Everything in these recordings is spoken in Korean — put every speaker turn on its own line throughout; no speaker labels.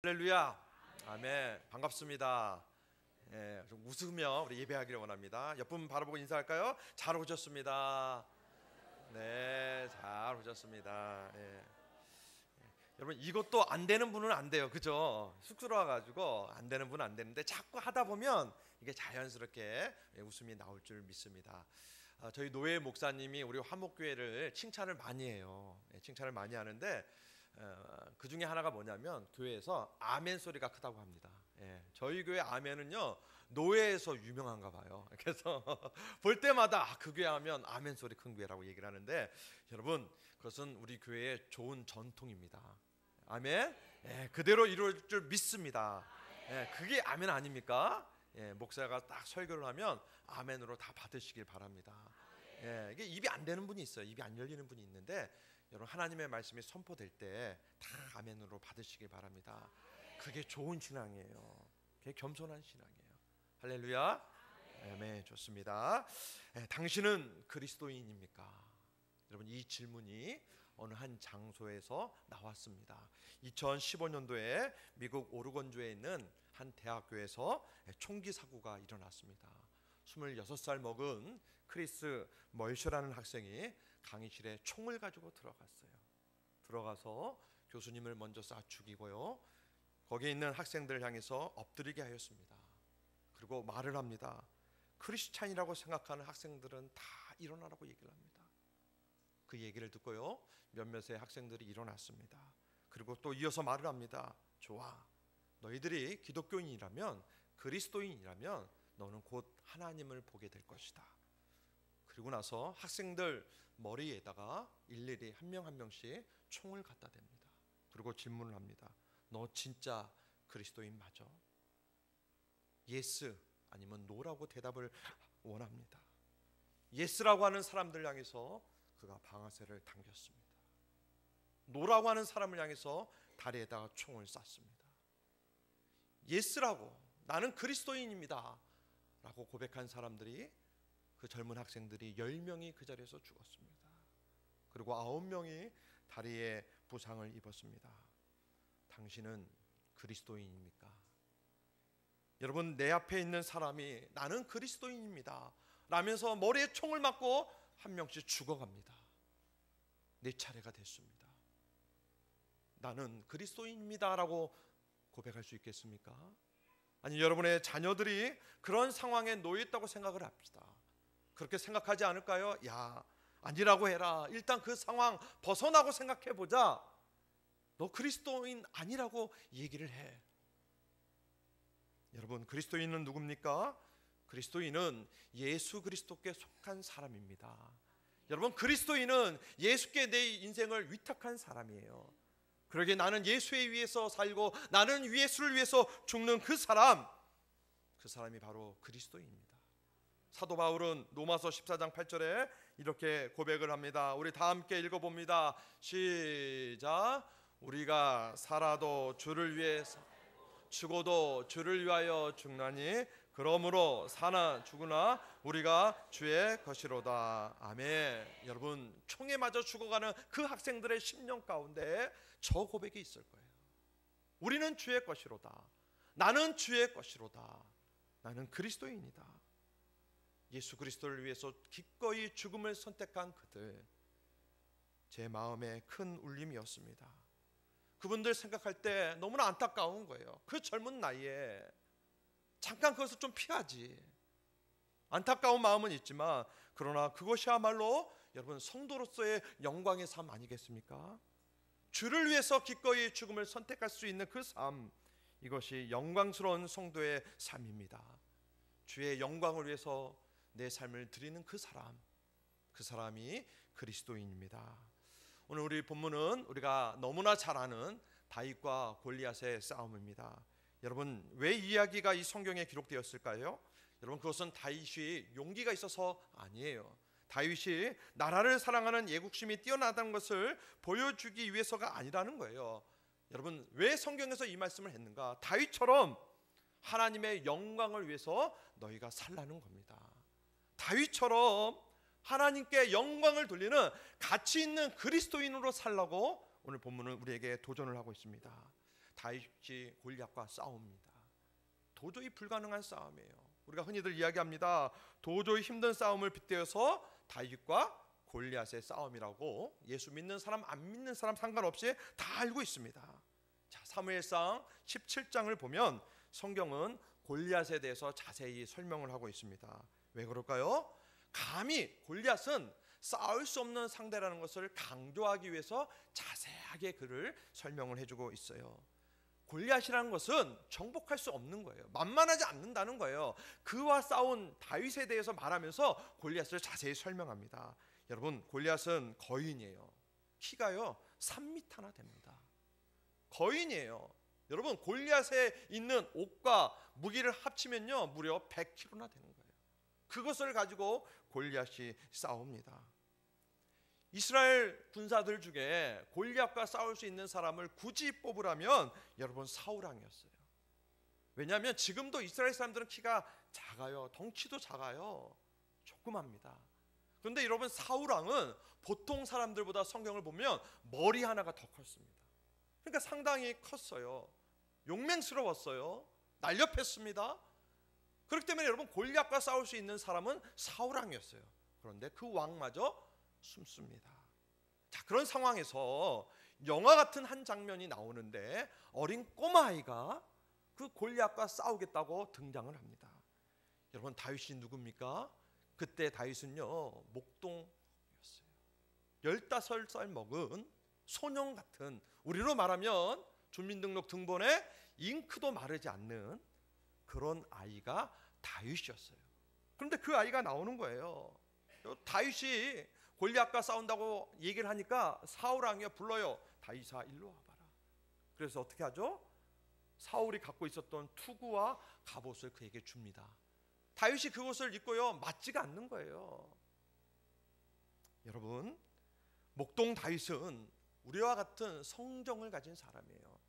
할렐루야. 아멘. 반갑습니다. 좀 웃으며 우리 예배하기를 원합니다. 옆분 바라보고 인사할까요? 잘 오셨습니다. 네, 잘 오셨습니다. 여러분, 이것도 안 되는 분은 안 돼요, 그죠? 쑥스러워가지고 안 되는 분은 안 되는데 자꾸 하다 보면 이게 자연스럽게 웃음이 나올 줄 믿습니다. 저희 노예 목사님이 우리 화목교회를 칭찬을 많이 해요. 칭찬을 많이 하는데 그 중에 하나가 뭐냐면 교회에서 아멘 소리가 크다고 합니다. 저희 교회 아멘은요 노예에서 유명한가 봐요. 그래서 볼 때마다 그 교회 하면 아멘 소리 큰 교회라고 얘기를 하는데, 여러분 그것은 우리 교회의 좋은 전통입니다. 아멘. 그대로 이루어질 줄 믿습니다. 그게 아멘 아닙니까? 목사가 딱 설교를 하면 아멘으로 다 받으시길 바랍니다. 이게 입이 안 되는 분이 있어요. 입이 안 열리는 분이 있는데, 여러분 하나님의 말씀이 선포될 때 다 아멘으로 받으시길 바랍니다. 그게 좋은 신앙이에요. 그게 겸손한 신앙이에요. 할렐루야. 아멘. 좋습니다. 당신은 그리스도인입니까? 여러분, 이 질문이 어느 한 장소에서 나왔습니다. 2015년도에 미국 오르곤주에 있는 한 대학교에서 총기 사고가 일어났습니다. 26살 먹은 크리스 멀셔라는 학생이 강의실에 총을 가지고 들어갔어요. 들어가서 교수님을 먼저 쏴 죽이고요, 거기에 있는 학생들을 향해서 엎드리게 하였습니다. 그리고 말을 합니다. 크리스찬이라고 생각하는 학생들은 다 일어나라고 얘기를 합니다. 그 얘기를 듣고요, 몇몇의 학생들이 일어났습니다. 그리고 또 이어서 말을 합니다. 좋아, 너희들이 기독교인이라면, 그리스도인이라면 너는 곧 하나님을 보게 될 것이다. 그리고 나서 학생들 머리에다가 일일이 한 명 한 명씩 총을 갖다 댑니다. 그리고 질문을 합니다. 너 진짜 그리스도인 맞아? 예스 아니면 노라고 대답을 원합니다. 예스라고 하는 사람들 향해서 그가 방아쇠를 당겼습니다. 노라고 하는 사람을 향해서 다리에다가 총을 쐈습니다. 예스라고, 나는 그리스도인입니다 라고 고백한 사람들이, 그 젊은 학생들이 10명이 그 자리에서 죽었습니다. 그리고 9명이 다리에 부상을 입었습니다. 당신은 그리스도인입니까? 여러분, 내 앞에 있는 사람이 나는 그리스도인입니다 라면서 머리에 총을 맞고 한 명씩 죽어갑니다. 내 차례가 됐습니다. 나는 그리스도인입니다 라고 고백할 수 있겠습니까? 아니, 여러분의 자녀들이 그런 상황에 놓여 있다고 생각을 합시다. 그렇게 생각하지 않을까요? 야, 아니라고 해라. 일단 그 상황 벗어나고 생각해보자. 너 그리스도인 아니라고 얘기를 해. 여러분, 그리스도인은 누굽니까? 그리스도인은 예수 그리스도께 속한 사람입니다. 여러분, 그리스도인은 예수께 내 인생을 위탁한 사람이에요. 그러기에 나는 예수에 위해서 살고 나는 예수를 위해서 죽는 그 사람이 바로 그리스도인입니다. 사도 바울은 로마서 14장 8절에 이렇게 고백을 합니다. 우리 다 함께 읽어봅니다. 시작. 우리가 살아도 주를 위해서, 죽어도 주를 위하여 죽나니 그러므로 사나 죽으나 우리가 주의 것이로다. 아멘. 여러분, 총에 맞아 죽어가는 그 학생들의 심령 가운데 저 고백이 있을 거예요. 우리는 주의 것이로다. 나는 주의 것이로다. 나는 그리스도인이다. 예수 그리스도를 위해서 기꺼이 죽음을 선택한 그들, 제 마음에 큰 울림이었습니다. 그분들 생각할 때 너무나 안타까운 거예요. 그 젊은 나이에 잠깐 그것을 좀 피하지. 안타까운 마음은 있지만, 그러나 그것이야말로 여러분 성도로서의 영광의 삶 아니겠습니까? 주를 위해서 기꺼이 죽음을 선택할 수 있는 그 삶, 이것이 영광스러운 성도의 삶입니다. 주의 영광을 위해서 내 삶을 드리는 그 사람이 그리스도인입니다. 오늘 우리 본문은 우리가 너무나 잘 아는 다윗과 골리앗의 싸움입니다. 여러분, 왜 이 이야기가 이 성경에 기록되었을까요? 여러분, 그것은 다윗이 용기가 있어서 아니에요. 다윗이 나라를 사랑하는 애국심이 뛰어나다는 것을 보여주기 위해서가 아니라는 거예요. 여러분, 왜 성경에서 이 말씀을 했는가? 다윗처럼 하나님의 영광을 위해서 너희가 살라는 겁니다. 다윗처럼 하나님께 영광을 돌리는 가치 있는 그리스도인으로 살라고 오늘 본문은 우리에게 도전을 하고 있습니다. 다윗이 골리앗과 싸웁니다. 도저히 불가능한 싸움이에요. 우리가 흔히들 이야기합니다. 도저히 힘든 싸움을 빗대어서 다윗과 골리앗의 싸움이라고. 예수 믿는 사람 안 믿는 사람 상관없이 다 알고 있습니다. 자, 사무엘상 17장을 보면 성경은 골리앗에 대해서 자세히 설명을 하고 있습니다. 왜 그럴까요? 감히 골리앗은 싸울 수 없는 상대라는 것을 강조하기 위해서 자세하게 그를 설명을 해주고 있어요. 골리앗이라는 것은 정복할 수 없는 거예요. 만만하지 않는다는 거예요. 그와 싸운 다윗에 대해서 말하면서 골리앗을 자세히 설명합니다. 여러분, 골리앗은 거인이에요. 키가요 3m나 됩니다. 거인이에요. 여러분, 골리앗에 있는 옷과 무기를 합치면요 무려 100kg나 되는 거예요. 그것을 가지고 골리앗이 싸웁니다. 이스라엘 군사들 중에 골리앗과 싸울 수 있는 사람을 굳이 뽑으라면 여러분 사울왕이었어요. 왜냐하면 지금도 이스라엘 사람들은 키가 작아요. 덩치도 작아요. 조그맣니다. 그런데 여러분, 사울왕은 보통 사람들보다 성경을 보면 머리 하나가 더 컸습니다. 그러니까 상당히 컸어요. 용맹스러웠어요. 날렵했습니다. 그렇기 때문에 여러분, 골리앗과 싸울 수 있는 사람은 사울왕이었어요. 그런데 그 왕마저 숨습니다. 자, 그런 상황에서 영화 같은 한 장면이 나오는데 어린 꼬마아이가 그 골리앗과 싸우겠다고 등장을 합니다. 여러분, 다윗이 누굽니까? 그때 다윗은요 목동이었어요. 15살 먹은 소년 같은, 우리로 말하면 주민등록 등본에 잉크도 마르지 않는 그런 아이가 다윗이었어요. 그런데 그 아이가 나오는 거예요. 다윗이 골리앗과 싸운다고 얘기를 하니까 사울왕이 불러요. 다윗아, 일로 와봐라. 그래서 어떻게 하죠? 사울이 갖고 있었던 투구와 갑옷을 그에게 줍니다. 다윗이 그것을 입고요 맞지가 않는 거예요. 여러분, 목동 다윗은 우리와 같은 성정을 가진 사람이에요.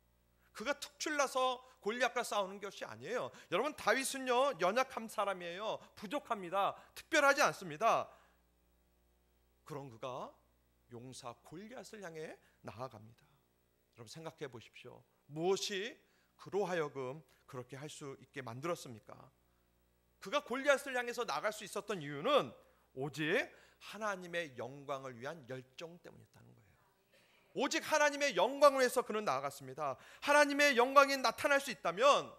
그가 특출나서 골리앗과 싸우는 것이 아니에요. 여러분, 다윗은요 연약한 사람이에요. 부족합니다. 특별하지 않습니다. 그런 그가 용사 골리앗을 향해 나아갑니다. 여러분, 생각해 보십시오. 무엇이 그로 하여금 그렇게 할 수 있게 만들었습니까? 그가 골리앗을 향해서 나갈 수 있었던 이유는 오직 하나님의 영광을 위한 열정 때문이었다는 거예요. 오직 하나님의 영광을 위해서 그는 나아갔습니다. 하나님의 영광이 나타날 수 있다면,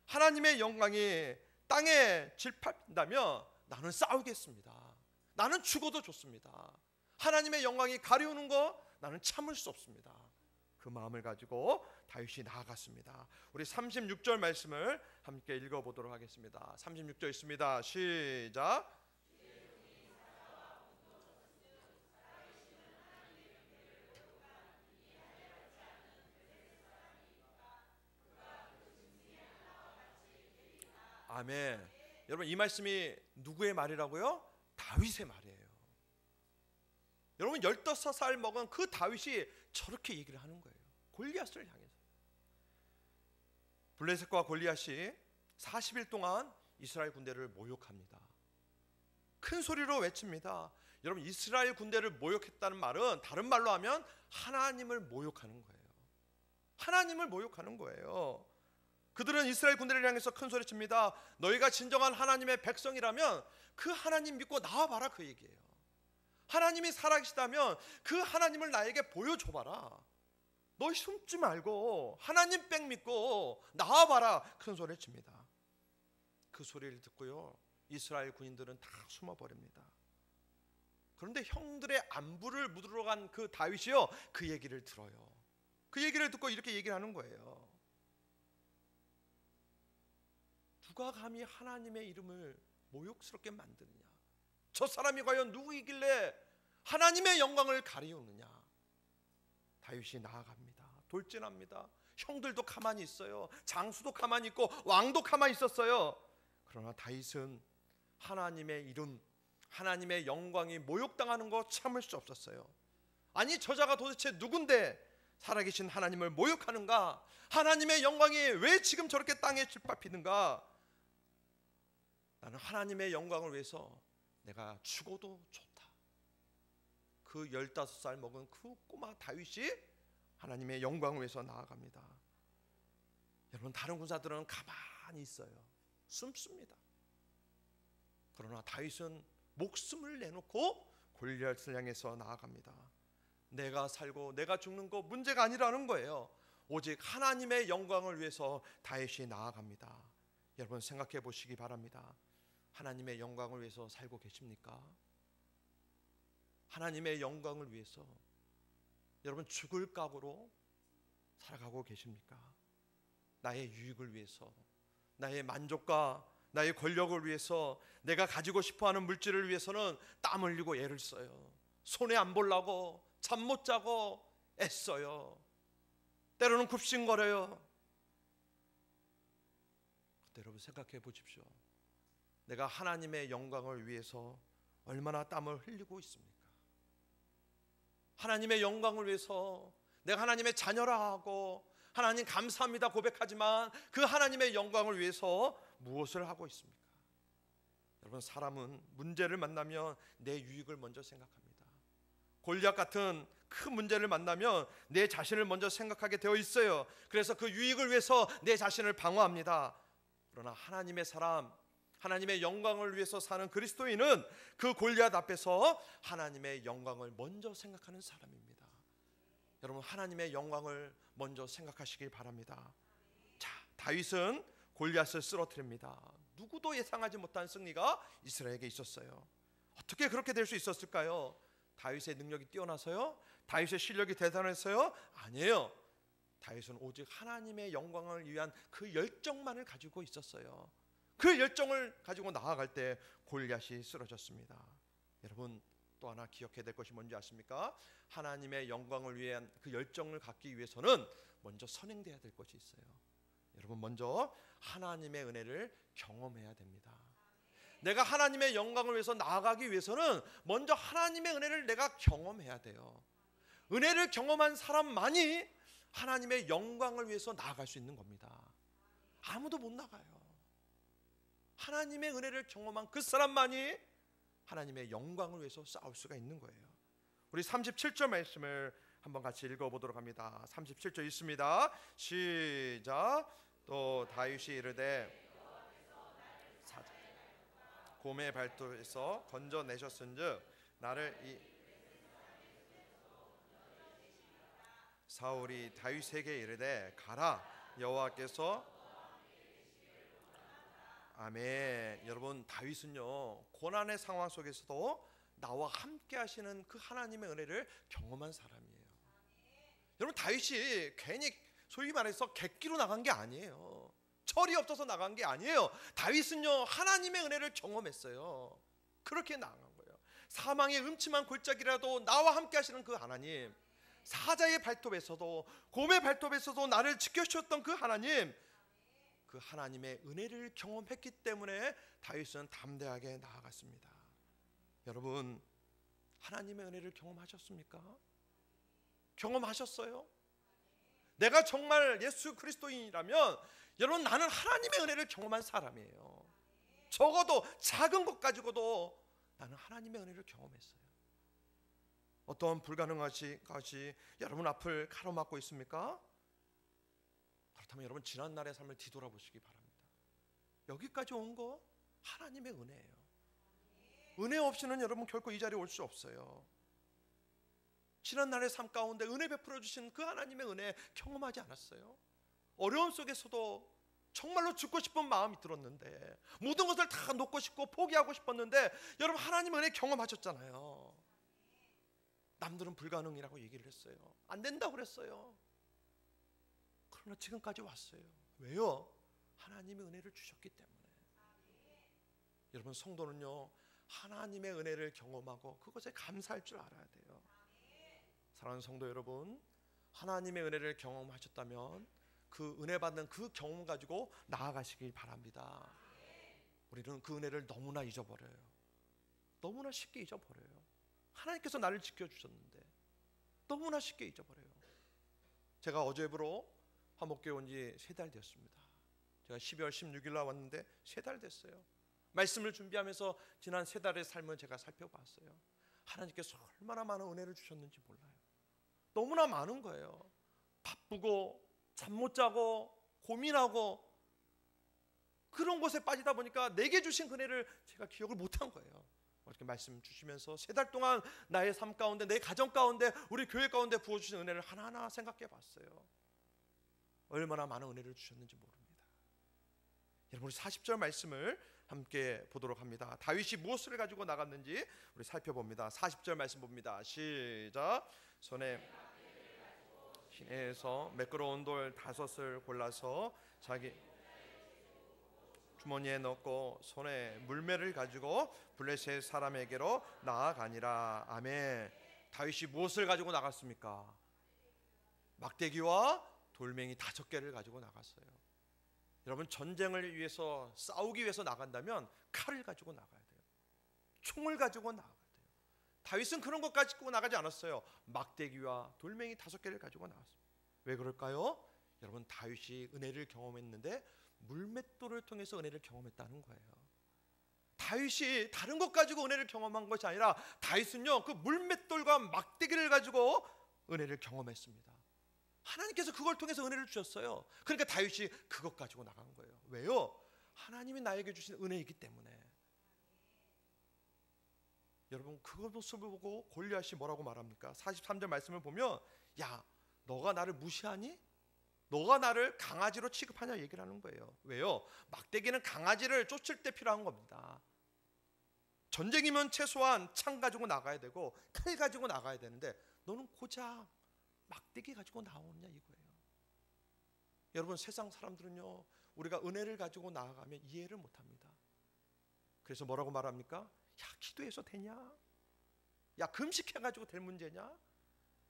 하나님의 영광이 땅에 질판다면 나는 싸우겠습니다. 나는 죽어도 좋습니다. 하나님의 영광이 가려우는 거 나는 참을 수 없습니다. 그 마음을 가지고 다윗이 나아갔습니다. 우리 36절 말씀을 함께 읽어보도록 하겠습니다. 36절 있습니다. 시작. 아멘. 여러분, 이 말씀이 누구의 말이라고요? 다윗의 말이에요. 여러분, 15살 먹은 그 다윗이 저렇게 얘기를 하는 거예요. 골리앗을 향해서. 블레셋과 골리앗이 40일 동안 이스라엘 군대를 모욕합니다. 큰 소리로 외칩니다. 여러분, 이스라엘 군대를 모욕했다는 말은 다른 말로 하면 하나님을 모욕하는 거예요. 하나님을 모욕하는 거예요. 그들은 이스라엘 군대를 향해서 큰 소리칩니다. 너희가 진정한 하나님의 백성이라면 그 하나님 믿고 나와봐라, 그 얘기예요. 하나님이 살아계시다면 그 하나님을 나에게 보여줘봐라. 너 숨지 말고 하나님 백 믿고 나와봐라, 큰 소리를 칩니다. 그 소리를 듣고요 이스라엘 군인들은 다 숨어버립니다. 그런데 형들의 안부를 묻으러 간 그 다윗이요 그 얘기를 들어요. 그 얘기를 듣고 이렇게 얘기를 하는 거예요. 누가 감히 하나님의 이름을 모욕스럽게 만드느냐? 저 사람이 과연 누구이길래 하나님의 영광을 가리우느냐? 다윗이 나아갑니다. 돌진합니다. 형들도 가만히 있어요. 장수도 가만히 있고 왕도 가만히 있었어요. 그러나 다윗은 하나님의 이름, 하나님의 영광이 모욕당하는 거 참을 수 없었어요. 아니, 저자가 도대체 누군데 살아계신 하나님을 모욕하는가? 하나님의 영광이 왜 지금 저렇게 땅에 짓밟히는가? 나는 하나님의 영광을 위해서 내가 죽어도 좋다. 그 15살 먹은 그 꼬마 다윗이 하나님의 영광을 위해서 나아갑니다. 여러분, 다른 군사들은 가만히 있어요. 숨습니다. 그러나 다윗은 목숨을 내놓고 골리앗을 향해서 나아갑니다. 내가 살고 내가 죽는 거 문제가 아니라는 거예요. 오직 하나님의 영광을 위해서 다윗이 나아갑니다. 여러분, 생각해 보시기 바랍니다. 하나님의 영광을 위해서 살고 계십니까? 하나님의 영광을 위해서 여러분 죽을 각오로 살아가고 계십니까? 나의 유익을 위해서, 나의 만족과 나의 권력을 위해서, 내가 가지고 싶어하는 물질을 위해서는 땀 흘리고 애를 써요. 손해 안 보려고 잠 못 자고 애써요. 때로는 굽신거려요. 그때 여러분 생각해 보십시오. 내가 하나님의 영광을 위해서 얼마나 땀을 흘리고 있습니까? 하나님의 영광을 위해서 내가 하나님의 자녀라 하고 하나님 감사합니다 고백하지만 그 하나님의 영광을 위해서 무엇을 하고 있습니까? 여러분, 사람은 문제를 만나면 내 유익을 먼저 생각합니다. 골리앗 같은 큰 문제를 만나면 내 자신을 먼저 생각하게 되어 있어요. 그래서 그 유익을 위해서 내 자신을 방어합니다. 그러나 하나님의 사람, 하나님의 영광을 위해서 사는 그리스도인은 그 골리앗 앞에서 하나님의 영광을 먼저 생각하는 사람입니다. 여러분, 하나님의 영광을 먼저 생각하시길 바랍니다. 자, 다윗은 골리앗을 쓰러뜨립니다. 누구도 예상하지 못한 승리가 이스라엘에게 있었어요. 어떻게 그렇게 될 수 있었을까요? 다윗의 능력이 뛰어나서요? 다윗의 실력이 대단해서요? 아니에요. 다윗은 오직 하나님의 영광을 위한 그 열정만을 가지고 있었어요. 그 열정을 가지고 나아갈 때 골리앗이 쓰러졌습니다. 여러분, 또 하나 기억해야 될 것이 뭔지 아십니까? 하나님의 영광을 위한 그 열정을 갖기 위해서는 먼저 선행돼야 될 것이 있어요. 여러분, 먼저 하나님의 은혜를 경험해야 됩니다. 내가 하나님의 영광을 위해서 나아가기 위해서는 먼저 하나님의 은혜를 내가 경험해야 돼요. 은혜를 경험한 사람만이 하나님의 영광을 위해서 나아갈 수 있는 겁니다. 아무도 못 나가요. 하나님의 은혜를 경험한 그 사람만이 하나님의 영광을 위해서 싸울 수가 있는 거예요. 우리 37절 말씀을 한번 같이 읽어보도록 합니다. 37절 있습니다. 시작. 또 다윗이 이르되 곰의 발톱에서 건져내셨은즉 나를 이 사울이 다윗에게 이르되 가라, 여호와께서 아멘. 여러분, 다윗은요 고난의 상황 속에서도 나와 함께 하시는 그 하나님의 은혜를 경험한 사람이에요. 여러분, 다윗이 괜히 소위 말해서 객기로 나간 게 아니에요. 철이 없어서 나간 게 아니에요. 다윗은요 하나님의 은혜를 경험했어요. 그렇게 나간 거예요. 사망의 음침한 골짜기라도 나와 함께 하시는 그 하나님, 사자의 발톱에서도 곰의 발톱에서도 나를 지켜주셨던 그 하나님, 그 하나님의 은혜를 경험했기 때문에 다윗은 담대하게 나아갔습니다. 여러분, 하나님의 은혜를 경험하셨습니까? 경험하셨어요? 내가 정말 예수 그리스도인이라면 여러분, 나는 하나님의 은혜를 경험한 사람이에요. 적어도 작은 것 가지고도 나는 하나님의 은혜를 경험했어요. 어떤 불가능한 것이 여러분 앞을 가로막고 있습니까? 그렇다면 여러분, 지난날의 삶을 뒤돌아보시기 바랍니다. 여기까지 온 거 하나님의 은혜예요. 은혜 없이는 여러분 결코 이 자리에 올 수 없어요. 지난날의 삶 가운데 은혜 베풀어 주신 그 하나님의 은혜 경험하지 않았어요? 어려움 속에서도 정말로 죽고 싶은 마음이 들었는데, 모든 것을 다 놓고 싶고 포기하고 싶었는데 여러분, 하나님의 은혜 경험하셨잖아요. 남들은 불가능이라고 얘기를 했어요. 안 된다고 그랬어요. 그러나 지금까지 왔어요. 왜요? 하나님의 은혜를 주셨기 때문에. 여러분, 성도는요 하나님의 은혜를 경험하고 그것에 감사할 줄 알아야 돼요. 사랑하는 성도 여러분, 하나님의 은혜를 경험하셨다면 그 은혜 받는 그 경험 가지고 나아가시길 바랍니다. 우리는 그 은혜를 너무나 잊어버려요. 너무나 쉽게 잊어버려요. 하나님께서 나를 지켜주셨는데 너무나 쉽게 잊어버려요. 제가 어제부로 화목교회 온 지 3달 됐습니다. 제가 12월 16일 날 왔는데 3달 됐어요. 말씀을 준비하면서 지난 3달의 삶을 제가 살펴봤어요. 하나님께서 얼마나 많은 은혜를 주셨는지 몰라요. 너무나 많은 거예요. 바쁘고 잠 못 자고 고민하고 그런 곳에 빠지다 보니까 내게 주신 은혜를 제가 기억을 못한 거예요. 이렇게 말씀 주시면서 3달 동안 나의 삶 가운데, 내 가정 가운데, 우리 교회 가운데 부어주신 은혜를 하나하나 생각해 봤어요. 얼마나 많은 은혜를 주셨는지 모릅니다. 여러분, 우리 40절 말씀을 함께 보도록 합니다. 다윗이 무엇을 가지고 나갔는지 우리 살펴봅니다. 40절 말씀 봅니다. 시작. 손에 시내에서 매끄러운 돌 5을 골라서 자기 주머니에 넣고 손에 물매를 가지고 블레셋 사람에게로 나아가니라. 아멘. 다윗이 무엇을 가지고 나갔습니까? 막대기와 돌멩이 5개를 가지고 나갔어요. 여러분, 전쟁을 위해서, 싸우기 위해서 나간다면 칼을 가지고 나가야 돼요. 총을 가지고 나가야 돼요. 다윗은 그런 것 가지고 나가지 않았어요. 막대기와 돌멩이 5개를 가지고 나갔어요. 왜 그럴까요? 여러분, 다윗이 은혜를 경험했는데 물맷돌을 통해서 은혜를 경험했다는 거예요. 다윗이 다른 것 가지고 은혜를 경험한 것이 아니라 다윗은요, 그 물맷돌과 막대기를 가지고 은혜를 경험했습니다. 하나님께서 그걸 통해서 은혜를 주셨어요. 그러니까 다윗이 그것 가지고 나간 거예요. 왜요? 하나님이 나에게 주신 은혜이기 때문에. 여러분, 그것 모습을 보고 골리앗이 뭐라고 말합니까? 43절 말씀을 보면, 야, 너가 나를 무시하니? 너가 나를 강아지로 취급하냐 얘기를 하는 거예요. 왜요? 막대기는 강아지를 쫓을 때 필요한 겁니다. 전쟁이면 최소한 창 가지고 나가야 되고 칼 가지고 나가야 되는데 너는 고작 막대기 가지고 나오느냐 이거예요. 여러분, 세상 사람들은요, 우리가 은혜를 가지고 나아가면 이해를 못합니다. 그래서 뭐라고 말합니까? 야, 기도해서 되냐? 야, 금식해가지고 될 문제냐?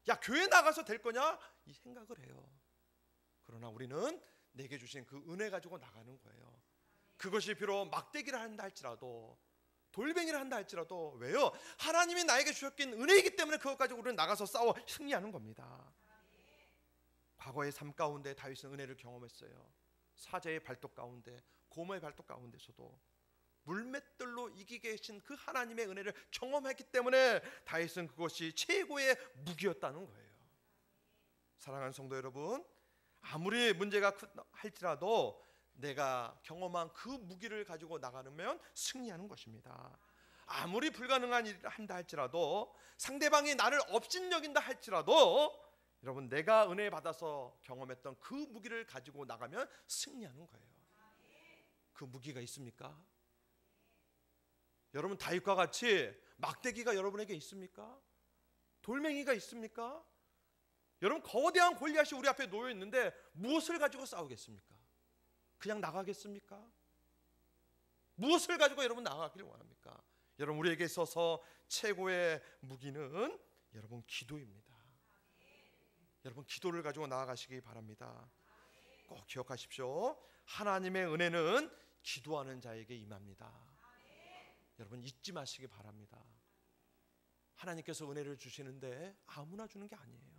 야, 교회 나가서 될 거냐? 이 생각을 해요. 그러나 우리는 내게 주신 그 은혜 가지고 나가는 거예요. 그것이 비록 막대기를 한다 할지라도, 돌멩이를 한다 할지라도, 왜요? 하나님이 나에게 주셨긴 은혜이기 때문에 그것 가지고 우리는 나가서 싸워 승리하는 겁니다. 과거의 삶 가운데 다윗은 은혜를 경험했어요. 사자의 발톱 가운데, 고모의 발톱 가운데서도 물맷돌로 이기게 하신 그 하나님의 은혜를 경험했기 때문에 다윗은 그것이 최고의 무기였다는 거예요. 사랑하는 성도 여러분, 아무리 문제가 할지라도 내가 경험한 그 무기를 가지고 나가면 승리하는 것입니다. 아무리 불가능한 일을 한다 할지라도, 상대방이 나를 업신여긴다 할지라도, 여러분, 내가 은혜 받아서 경험했던 그 무기를 가지고 나가면 승리하는 거예요. 그 무기가 있습니까? 여러분, 다윗과 같이 막대기가 여러분에게 있습니까? 돌멩이가 있습니까? 여러분, 거대한 골리앗이 우리 앞에 놓여 있는데 무엇을 가지고 싸우겠습니까? 그냥 나가겠습니까? 무엇을 가지고 여러분 나가기를 원합니까? 여러분, 우리에게 있어서 최고의 무기는 여러분 기도입니다. 여러분, 기도를 가지고 나아가시기 바랍니다. 꼭 기억하십시오. 하나님의 은혜는 기도하는 자에게 임합니다. 여러분, 잊지 마시기 바랍니다. 하나님께서 은혜를 주시는데 아무나 주는 게 아니에요.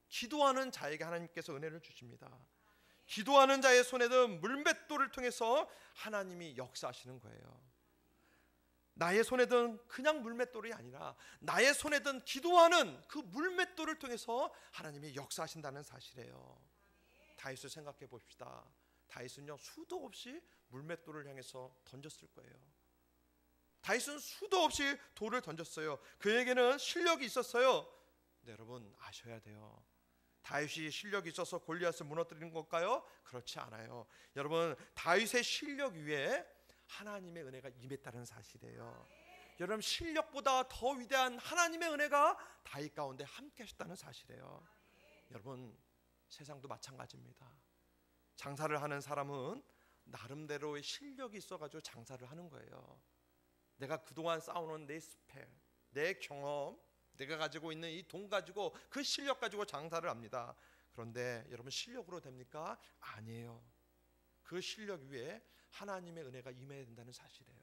기도하는 자에게 하나님께서 은혜를 주십니다. 기도하는 자의 손에는 물맷돌을 통해서 하나님이 역사하시는 거예요. 나의 손에 든 그냥 물맷돌이 아니라 나의 손에 든 기도하는 그 물맷돌을 통해서 하나님이 역사하신다는 사실이에요. 다윗을 생각해 봅시다. 다윗은요, 수도 없이 물맷돌을 향해서 던졌을 거예요. 다윗은 수도 없이 돌을 던졌어요. 그에게는 실력이 있었어요. 네, 여러분, 아셔야 돼요. 다윗이 실력이 있어서 골리앗을 무너뜨리는 걸까요? 그렇지 않아요. 여러분, 다윗의 실력 위에 하나님의 은혜가 임했다는 사실이에요. 여러분, 실력보다 더 위대한 하나님의 은혜가 다윗 가운데 함께 하셨다는 사실이에요. 여러분, 세상도 마찬가지입니다. 장사를 하는 사람은 나름대로의 실력이 있어가지고 장사를 하는 거예요. 내가 그동안 쌓아놓은 내 스펙, 내 경험, 내가 가지고 있는 이 돈 가지고, 그 실력 가지고 장사를 합니다. 그런데 여러분, 실력으로 됩니까? 아니에요. 그 실력 위에 하나님의 은혜가 임해야 된다는 사실이에요.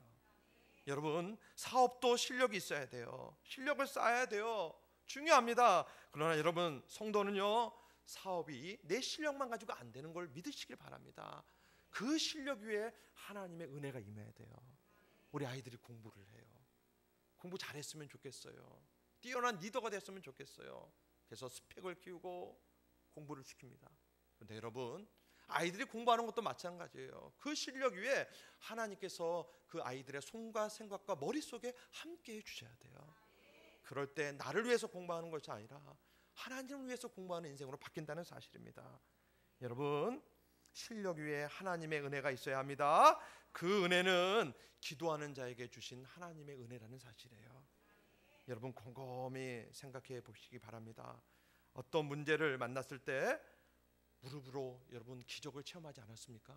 여러분, 사업도 실력이 있어야 돼요. 실력을 쌓아야 돼요. 중요합니다. 그러나 여러분, 성도는요, 사업이 내 실력만 가지고 안 되는 걸 믿으시길 바랍니다. 그 실력 위에 하나님의 은혜가 임해야 돼요. 우리 아이들이 공부를 해요. 공부 잘했으면 좋겠어요. 뛰어난 리더가 됐으면 좋겠어요. 그래서 스펙을 키우고 공부를 시킵니다. 그런데 여러분, 아이들이 공부하는 것도 마찬가지예요. 그 실력 위에 하나님께서 그 아이들의 손과 생각과 머릿속에 함께 해주셔야 돼요. 그럴 때 나를 위해서 공부하는 것이 아니라 하나님을 위해서 공부하는 인생으로 바뀐다는 사실입니다. 여러분, 실력 위에 하나님의 은혜가 있어야 합니다. 그 은혜는 기도하는 자에게 주신 하나님의 은혜라는 사실이에요. 여러분, 곰곰이 생각해 보시기 바랍니다. 어떤 문제를 만났을 때 무릎으로 여러분 기적을 체험하지 않았습니까?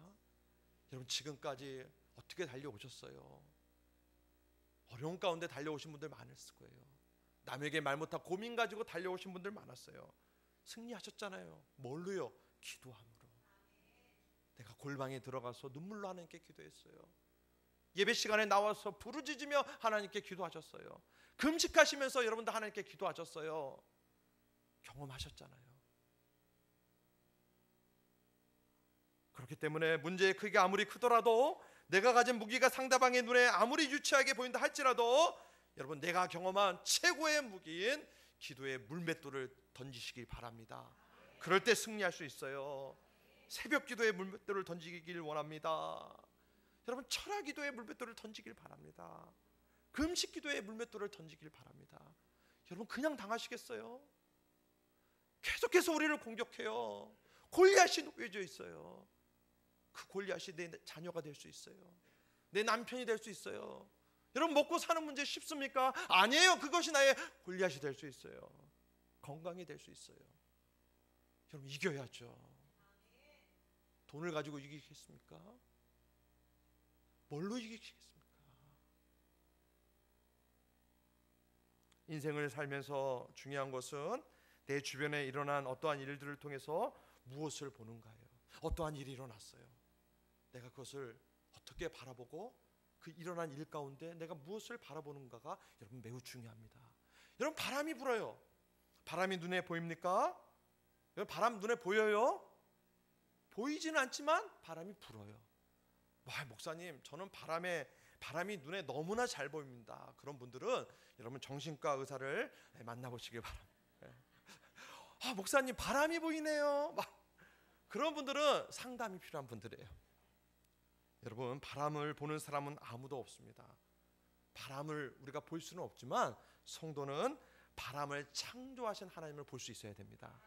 여러분, 지금까지 어떻게 달려오셨어요? 어려운 가운데 달려오신 분들 많았을 거예요. 남에게 말 못한 고민 가지고 달려오신 분들 많았어요. 승리하셨잖아요. 뭘로요? 기도함으로. 내가 골방에 들어가서 눈물로 하나님께 기도했어요. 예배 시간에 나와서 부르짖으며 하나님께 기도하셨어요. 금식하시면서 여러분도 하나님께 기도하셨어요. 경험하셨잖아요. 그렇기 때문에 문제의 크기가 아무리 크더라도, 내가 가진 무기가 상대방의 눈에 아무리 유치하게 보인다 할지라도, 여러분, 내가 경험한 최고의 무기인 기도의 물맷돌을 던지시길 바랍니다. 그럴 때 승리할 수 있어요. 새벽 기도의 물맷돌을 던지길 원합니다. 여러분, 철야 기도의 물맷돌을 던지길 바랍니다. 금식 기도의 물맷돌을 던지길 바랍니다. 여러분, 그냥 당하시겠어요? 계속해서 우리를 공격해요. 골리앗이 놓여져 있어요. 그 골리앗이 내 자녀가 될 수 있어요. 내 남편이 될 수 있어요. 여러분, 먹고 사는 문제 쉽습니까? 아니에요. 그것이 나의 골리앗이 될 수 있어요. 건강이 될 수 있어요. 여러분, 이겨야죠. 돈을 가지고 이기겠습니까? 뭘로 이기겠습니까? 인생을 살면서 중요한 것은 내 주변에 일어난 어떠한 일들을 통해서 무엇을 보는가예요. 어떠한 일이 일어났어요. 내가 그것을 어떻게 바라보고 그 일어난 일 가운데 내가 무엇을 바라보는가가 여러분 매우 중요합니다. 여러분, 바람이 불어요. 바람이 눈에 보입니까? 여러분, 바람 눈에 보여요? 보이지는 않지만 바람이 불어요. 와, 목사님, 저는 바람이 눈에 너무나 잘 보입니다. 그런 분들은 여러분 정신과 의사를 만나보시길 바랍니다. 아, 목사님, 바람이 보이네요. 막 그런 분들은 상담이 필요한 분들이에요. 여러분, 바람을 보는 사람은 아무도 없습니다. 바람을 우리가 볼 수는 없지만 성도는 바람을 창조하신 하나님을 볼 수 있어야 됩니다.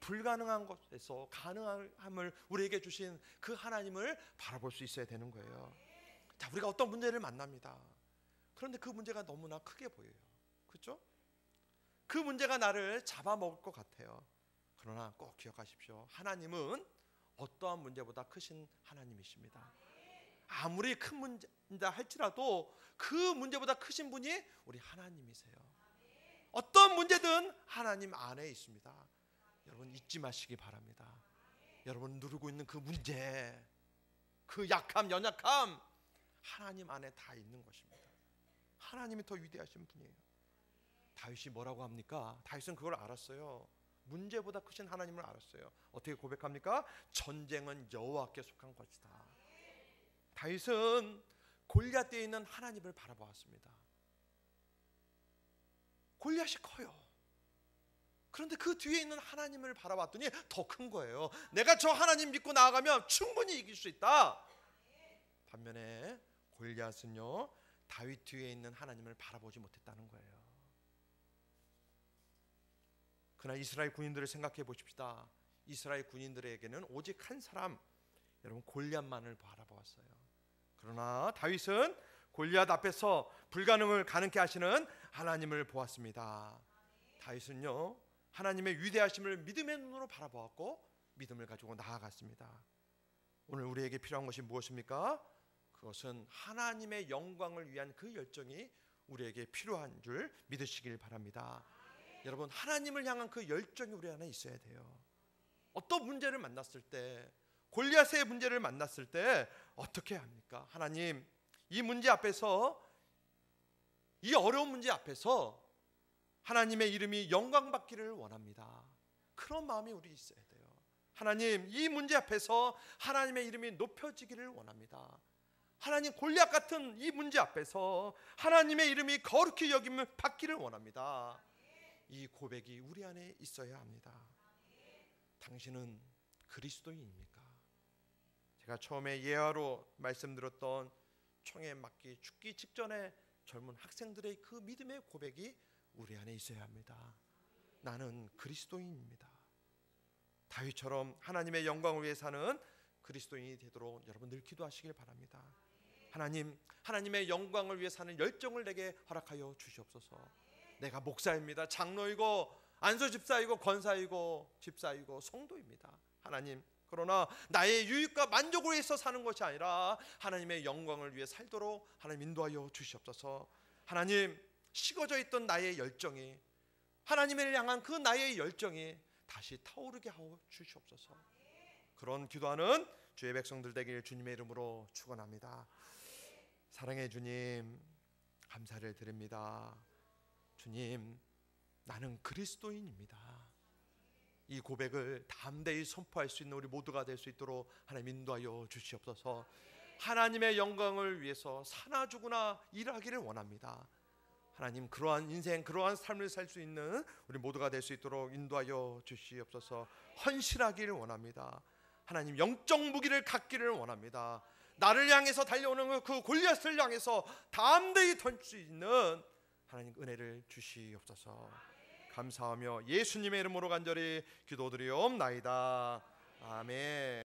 불가능한 것에서 가능함을 우리에게 주신 그 하나님을 바라볼 수 있어야 되는 거예요. 자, 우리가 어떤 문제를 만납니다. 그런데 그 문제가 너무나 크게 보여요. 그렇죠? 그 문제가 나를 잡아먹을 것 같아요. 그러나 꼭 기억하십시오. 하나님은 어떠한 문제보다 크신 하나님이십니다. 아무리 큰 문제다 할지라도 그 문제보다 크신 분이 우리 하나님이세요. 어떤 문제든 하나님 안에 있습니다. 여러분, 잊지 마시기 바랍니다. 여러분, 누르고 있는 그 문제, 그 약함, 연약함, 하나님 안에 다 있는 것입니다. 하나님이 더 위대하신 분이에요. 다윗이 뭐라고 합니까? 다윗은 그걸 알았어요. 문제보다 크신 하나님을 알았어요. 어떻게 고백합니까? 전쟁은 여호와께 속한 것이다. 다윗은 골리앗에 있는 하나님을 바라보았습니다. 골리앗이 커요. 그런데 그 뒤에 있는 하나님을 바라봤더니 더 큰 거예요. 내가 저 하나님 믿고 나아가면 충분히 이길 수 있다. 반면에 골리앗은요, 다윗 뒤에 있는 하나님을 바라보지 못했다는 거예요. 그러나 이스라엘 군인들을 생각해 보십시다. 이스라엘 군인들에게는 오직 한 사람, 여러분, 골리앗만을 바라보았어요. 그러나 다윗은 골리앗 앞에서 불가능을 가능케 하시는 하나님을 보았습니다. 다윗은요, 하나님의 위대하심을 믿음의 눈으로 바라보았고 믿음을 가지고 나아갔습니다. 오늘 우리에게 필요한 것이 무엇입니까? 그것은 하나님의 영광을 위한 그 열정이 우리에게 필요한 줄 믿으시길 바랍니다. 여러분, 하나님을 향한 그 열정이 우리 안에 있어야 돼요. 어떤 문제를 만났을 때, 골리앗의 문제를 만났을 때 어떻게 합니까? 하나님, 이 문제 앞에서, 이 어려운 문제 앞에서 하나님의 이름이 영광받기를 원합니다. 그런 마음이 우리 있어야 돼요. 하나님, 이 문제 앞에서 하나님의 이름이 높여지기를 원합니다. 하나님, 골리앗 같은 이 문제 앞에서 하나님의 이름이 거룩히 여김을 받기를 원합니다. 이 고백이 우리 안에 있어야 합니다. 당신은 그리스도인입니까? 제가 처음에 예화로 말씀드렸던 총에 맞기 죽기 직전에 젊은 학생들의 그 믿음의 고백이 우리 안에 있어야 합니다. 나는 그리스도인입니다. 다윗처럼 하나님의 영광을 위해 사는 그리스도인이 되도록 여러분 늘 기도하시길 바랍니다. 하나님, 하나님의 영광을 위해 사는 열정을 내게 허락하여 주시옵소서. 내가 목사입니다. 장로이고 안수집사이고 권사이고 집사이고 성도입니다. 하나님, 그러나 나의 유익과 만족을 위해서 사는 것이 아니라 하나님의 영광을 위해 살도록 하나님 인도하여 주시옵소서. 하나님, 식어져 있던 나의 열정이, 하나님을 향한 그 나의 열정이 다시 타오르게 하여 주시옵소서. 그런 기도하는 주의 백성들 되길 주님의 이름으로 축원합니다. 사랑의 주님, 감사를 드립니다. 주님, 나는 그리스도인입니다. 이 고백을 담대히 선포할 수 있는 우리 모두가 될 수 있도록 하나님 인도하여 주시옵소서. 하나님의 영광을 위해서 사나 죽으나 일하기를 원합니다. 하나님, 그러한 인생, 그러한 삶을 살 수 있는 우리 모두가 될 수 있도록 인도하여 주시옵소서. 헌신하기를 원합니다. 하나님, 영적 무기를 갖기를 원합니다. 나를 향해서 달려오는 그 골리앗을 향해서 담대히 던질 수 있는 하나님 은혜를 주시옵소서. 감사하며 예수님의 이름으로 간절히 기도드리옵나이다. 아멘.